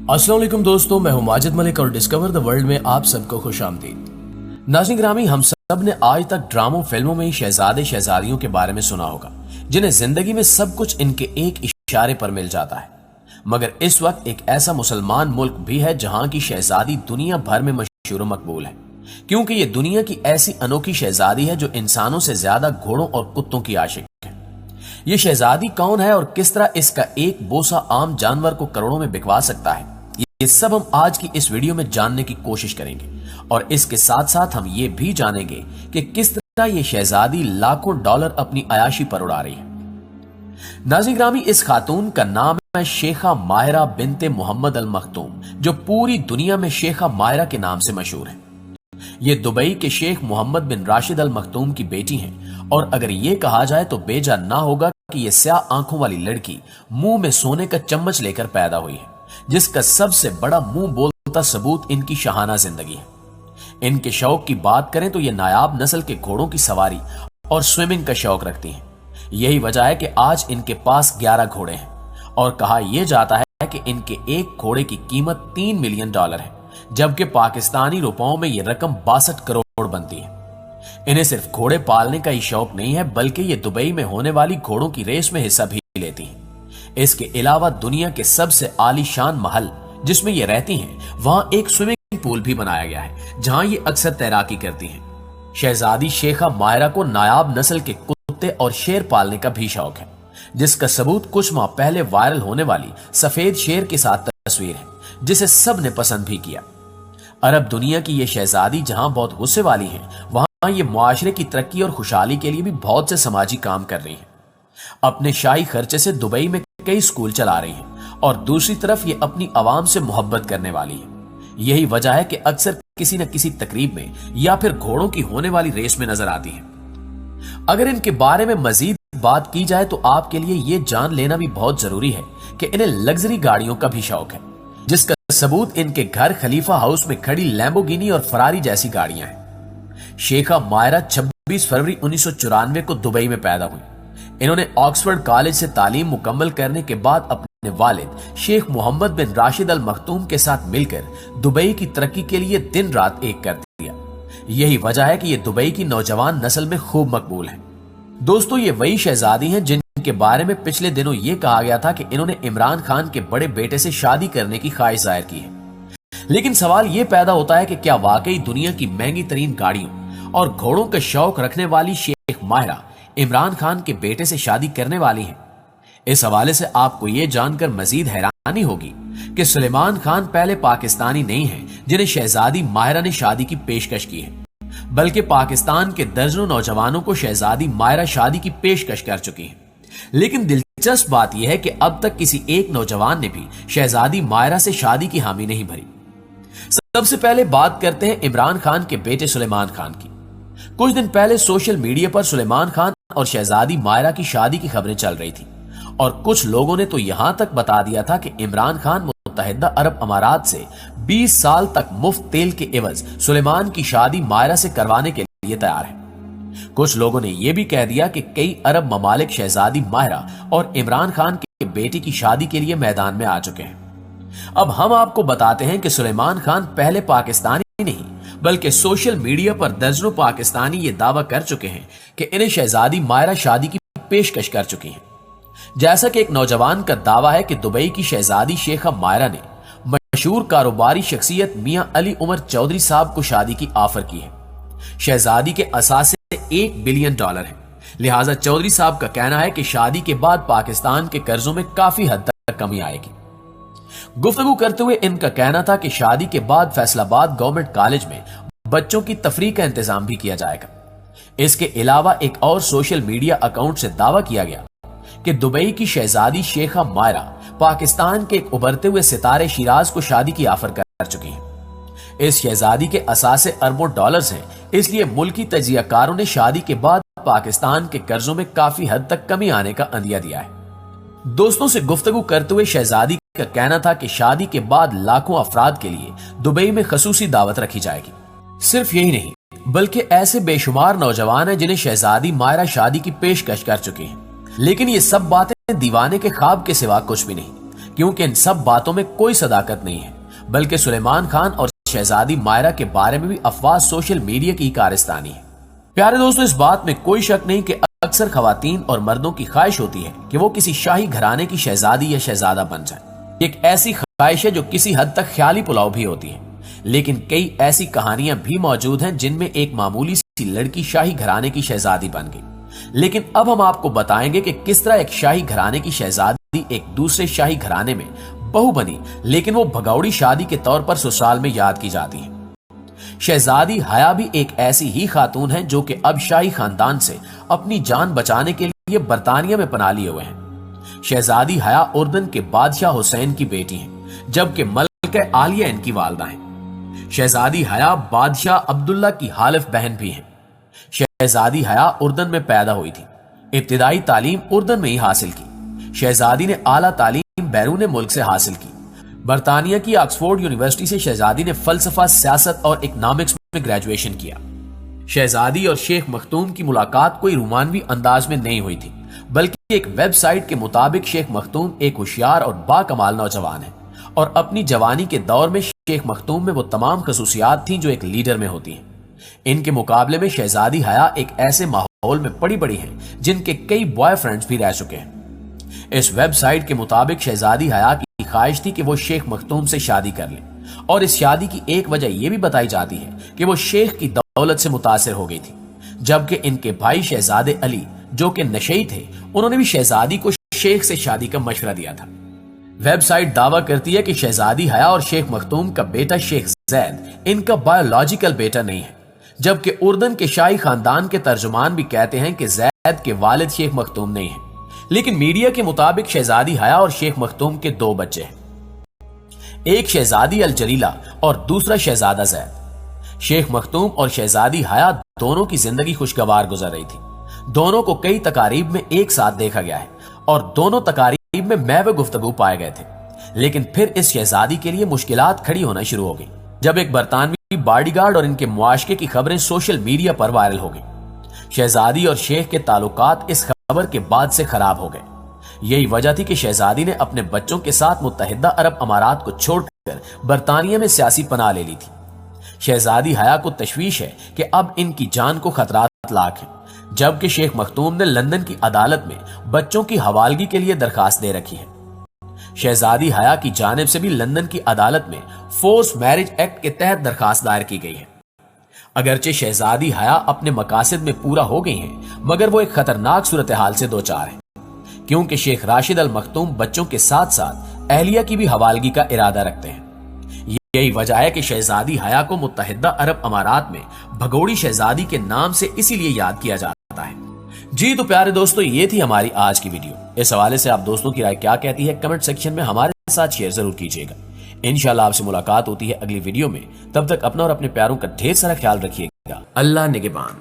अस्सलाम वालेकुम दोस्तों, मैं हूं माजिद मलिक और डिस्कवर द वर्ल्ड में आप सबको खुश आमदीद। नाज़रीन गिरामी, हम सब ने आज तक ड्रामों फिल्मों में शहजादे शहजादियों के बारे में सुना होगा जिन्हें जिंदगी में सब कुछ इनके एक इशारे पर मिल जाता है। मगर इस वक्त एक ऐसा मुसलमान मुल्क भी है जहां की शहजादी दुनिया भर में मशहूर मकबूल है, क्योंकि ये दुनिया की ऐसी अनोखी शहजादी है जो इंसानों से ज्यादा घोड़ों और कुत्तों की आशिक है। ये शहजादी कौन है और किस तरह इसका एक बोसा आम जानवर को करोड़ों में बिकवा सकता है, ये सब हम आज की इस वीडियो में जानने की कोशिश करेंगे। और इसके साथ साथ हम ये भी जानेंगे कि किस तरह ये शहजादी लाखों डॉलर अपनी अयाशी पर उड़ा रही है। नाज़रीन गिरामी, इस खातून का नाम है शेखा माहिरा बिनते मोहम्मद अल मखतूम, जो पूरी दुनिया में शेखा माहिरा के नाम से मशहूर है। ये दुबई के शेख मोहम्मद बिन राशिद अल मखतूम की बेटी हैं और अगर ये कहा जाए तो बेजा ना होगा कि ये स्याह आंखों वाली लड़की मुंह में सोने का चम्मच लेकर पैदा हुई है, जिसका सबसे बड़ा मुंह बोलता सबूत इनकी शाहाना जिंदगी है। इनके शौक की बात करें तो ये नायाब नस्ल के घोड़ों की सवारी और स्विमिंग का शौक रखती हैं। यही वजह है कि आज इनके पास 11 घोड़े हैं और कहा यह जाता है कि इनके एक घोड़े की कीमत $3 मिलियन है, जबकि पाकिस्तानी रुपयों में यह रकम 62 करोड़ बनती है। इन्हें सिर्फ घोड़े पालने का ही शौक नहीं है, बल्कि ये दुबई में होने वाली घोड़ों की रेस में हिस्सा भी लेती हैं। इसके अलावा दुनिया के सबसे आलीशान महल जिसमें ये रहती हैं, वहां एक स्विमिंग पूल भी बनाया गया है जहां ये अक्सर तैराकी करती हैं। शहजादी शेखा माहिरा को नायाब नस्ल के कुत्ते और शेर पालने का भी शौक है, जिसका सबूत कुछ माह पहले वायरल होने वाली सफेद शेर के साथ तस्वीर है, जिसे सब ने पसंद भी किया। अरब दुनिया की ये शहजादी जहां बहुत गुस्से वाली है, वहां ये मुआशरे की तरक्की और खुशहाली के लिए भी बहुत से समाजी काम कर रही है। अपने शाही खर्चे से दुबई में कई स्कूल चला रही हैं और दूसरी तरफ ये अपनी आवाम से मोहब्बत करने वाली है। यही वजह है कि अक्सर किसी न किसी तकरीब में या फिर घोड़ों की होने वाली रेस में नजर आती है। अगर इनके बारे में मजीद बात की जाए तो आपके लिए ये जान लेना भी बहुत जरूरी है कि इन्हें लग्जरी गाड़ियों का भी शौक है, जिसका सबूत इनके घर खलीफा हाउस में खड़ी लैम्बोर्गिनी और फरारी जैसी गाड़ियां हैं। शेखा माहिरा 26 फरवरी 1994 को दुबई में पैदा हुई। इन्होंने ऑक्सफोर्ड कॉलेज से तालीम मुकम्मल करने के बाद अपने वालिद शेख मोहम्मद बिन राशिद अल मखतूम के साथ मिलकर दुबई की तरक्की के लिए दिन रात एक कर दिया। यही वजह है कि ये दुबई की नौजवान नस्ल में खूब मकबूल है। दोस्तों, ये वही शहजादी हैं जिनके बारे में पिछले दिनों ये कहा गया था कि इन्होंने इमरान खान के बड़े बेटे से शादी करने की ख्वाहिश जाहिर की है। लेकिन सवाल ये पैदा होता है कि क्या वाकई दुनिया की महंगी तरीन गाड़ियों और घोड़ों का शौक रखने वाली शेख माहिरा इमरान खान के बेटे से शादी करने वाली हैं? इस हवाले से आपको यह जानकर मजीद हैरानी होगी कि सुलेमान खान पहले पाकिस्तानी नहीं हैं जिन्हें शहजादी माहिरा ने शादी की पेशकश की है, बल्कि पाकिस्तान के दर्जनों नौजवानों को शहजादी माहिरा शादी की पेशकश कर चुकी है। लेकिन दिलचस्प बात यह है कि अब तक किसी एक नौजवान ने भी शहजादी माहिरा से शादी की हामी नहीं भरी। सबसे पहले बात करते हैं इमरान खान के बेटे सुलेमान खान की। कुछ दिन पहले सोशल मीडिया पर सुलेमान खान और शहजादी माहिरा की शादी की खबरें चल रही थी और कुछ लोगों ने तो यहां तक बता दिया था कि इमरान खान मुत्तहिदा अरब अमारात से 20 साल तक मुफ्त तेल के एवज सुलेमान की शादी माहिरा से करवाने के लिए तैयार है। कुछ लोगों ने यह भी कह दिया कि कई अरब ममालिक शहजादी माहिरा और इमरान खान के बेटे की शादी के लिए मैदान में आ चुके हैं। अब हम आपको बताते हैं कि सुलेमान खान पहले पाकिस्तानी नहीं बल्कि सोशल मीडिया पर दर्जनों पाकिस्तानी ये दावा कर चुके हैं कि इन्हें शहजादी माहिरा शादी की पेशकश कर चुकी हैं। जैसा कि एक नौजवान का दावा है कि दुबई की शहजादी शेखा माहिरा ने मशहूर कारोबारी शख्सियत मियां अली उमर चौधरी साहब को शादी की ऑफर की है। शहजादी के असासे $1 बिलियन है, लिहाजा चौधरी साहब का कहना है कि शादी के बाद पाकिस्तान के कर्जों में काफी हद तक कमी आएगी। गुफ्तगू करते हुए इनका कहना था कि शादी के बाद फैसलाबाद गवर्नमेंट कॉलेज में बच्चों की तफरीह का इंतजाम भी किया जाएगा। इसके अलावा एक और सोशल मीडिया अकाउंट से दावा किया गया कि दुबई की शहजादी शेखा माहिरा पाकिस्तान के एक उभरते हुए सितारे शिराज को शादी की ऑफर कर चुकी हैं। इस शहजादी के असासे अरबों डॉलर्स हैं, इसलिए मुल्की तजियाकारों ने शादी के बाद पाकिस्तान के कर्जों में काफी हद तक कमी आने का अंदिया दिया है। दोस्तों से गुफ्तगू करते हुए शहजादी का कहना था कि शादी के बाद लाखों अफराद के लिए दुबई में खसूसी दावत रखी जाएगी। सिर्फ यही नहीं बल्कि ऐसे बेशुमार नौजवान हैं जिन्हें शहजादी माहिरा शादी की पेशकश कर चुकी हैं। लेकिन ये सब बातें दीवाने के ख्वाब के सिवा कुछ भी नहीं, क्योंकि इन सब बातों में कोई सदाकत नहीं है, बल्कि सुलेमान खान और शहजादी मायरा के बारे में भी अफवाह सोशल मीडिया की कारस्तानी है। प्यारे दोस्तों, इस बात में कोई शक नहीं कि अक्सर खवातीन और मर्दों की ख्वाहिश होती है कि वो किसी शाही घराने की शहजादी या शहजादा बन जाए। एक ऐसी ख्वाहिश है जो किसी हद तक ख्याली पुलाव भी होती है, लेकिन कई ऐसी कहानियां भी मौजूद हैं जिनमें एक मामूली सी लड़की शाही घराने की शहजादी बन गई। लेकिन अब हम आपको बताएंगे कि किस तरह एक शाही घराने की शहजादी एक दूसरे शाही घराने में बहू बनी, लेकिन वो भगौड़ी शादी के तौर पर ससुराल में याद की जाती है। शहजादी हया भी एक ऐसी ही खातून है जो कि अब शाही खानदान से अपनी जान बचाने के लिए बरतानिया में पनाह लिए हुए हैं। शहजादी हया उर्दन के बादशाह हुसैन की बेटी हैं, जबकि मलका आलिया इनकी वालदा हैं। शहजादी हया बादशाह अब्दुल्ला की हालिफ बहन भी हैं। शहजादी हया उर्दन में पैदा हुई थी। इब्तिदाई तालीम उर्दन में ही हासिल की। शहजादी ने आला तालीम बैरून मुल्क से हासिल की। बरतानिया की ऑक्सफोर्ड यूनिवर्सिटी से शहजादी ने फलसफा, सियासत और इकोनॉमिक्स में ग्रेजुएशन किया। शहजादी और शेख मखतूम की मुलाकात कोई रोमानवी अंदाज में नहीं हुई थी, बल्कि एक वेबसाइट के मुताबिक शेख मखतूम एक होशियार और बाकमाल नौजवान है और अपनी जवानी के दौर में शेख मखतूम में वो तमाम खसूसियात थी जो एक लीडर में होती हैं। इनके मुकाबले में शहजादी हया एक ऐसे माहौल में पड़ी बड़ी है जिनके कई बॉयफ्रेंड्स भी रह चुके हैं। इस वेबसाइट के मुताबिक शहजादी हया की ख्वाहिश थी कि वो शेख मखतूम से शादी कर ले, और इस शादी की एक वजह यह भी बताई जाती है कि वो शेख की दौलत से मुतासिर हो गई थी, जबकि इनके भाई शहजादे अली जो कि नशई थे, उन्होंने भी शहजादी को शेख से शादी का मशवरा दिया था। वेबसाइट दावा करती है कि शहजादी हया और शेख मखतूम का बेटा शेख जैद इनका बायोलॉजिकल बेटा नहीं है, जबकि उर्दन के शाही खानदान के तर्जुमान भी कहते हैं कि जैद के वालिद शेख मखतूम नहीं है। लेकिन मीडिया के मुताबिक शहजादी हया और शेख मखतूम के दो बच्चे हैं, एक शहजादी अल जलीला और दूसरा शहजादा जैद। शेख मखतूम और शहजादी हया दोनों की जिंदगी खुशगवार गुजर रही थी। दोनों को कई तकारीब में एक साथ देखा गया है और दोनों तकारीब में महव गुफ्तगू पाए गए थे। लेकिन फिर इस शहजादी के लिए मुश्किलात खड़ी होना शुरू हो गई जब एक बरतानवी बॉडीगार्ड और इनके मुआशके की खबरें सोशल मीडिया पर वायरल हो गई। शहजादी और शेख के ताल्लुकात इस खबर के बाद से खराब हो गए। यही वजह थी कि शहजादी ने अपने बच्चों के साथ मुत्तहिदा अरब अमारात को छोड़कर बरतानिया में सियासी पनाह ले ली थी। शहजादी हया को तशवीश है कि अब इनकी जान को खतरात लाक हैं, जबकि शेख मखतूम ने लंदन की अदालत में बच्चों की हवालगी के लिए दरखास्त दे रखी है। शहजादी हया की जानिब से भी लंदन की अदालत में फोर्स मैरिज एक्ट के तहत दरखास्त दायर की गई है। अगरचे शहजादी हया अपने मकासद में पूरा हो गई हैं, मगर वो एक खतरनाक सूरत हाल से दो चार है, क्योंकि शेख राशिद अल मखतूम बच्चों के साथ साथ अहलिया की भी हवालगी का इरादा रखते हैं। यही वजह है कि शहजादी हया को मुत्तहिदा अरब अमारात में भगोड़ी शहजादी के नाम से इसीलिए याद किया जाता है। जी तो प्यारे दोस्तों, ये थी हमारी आज की वीडियो। इस हवाले से आप दोस्तों की राय क्या कहती है कमेंट सेक्शन में हमारे साथ शेयर जरूर कीजिएगा। इंशाल्लाह आपसे मुलाकात होती है अगली वीडियो में। तब तक अपना और अपने प्यारों का ढेर सारा ख्याल रखिएगा। अल्लाह निगहबान।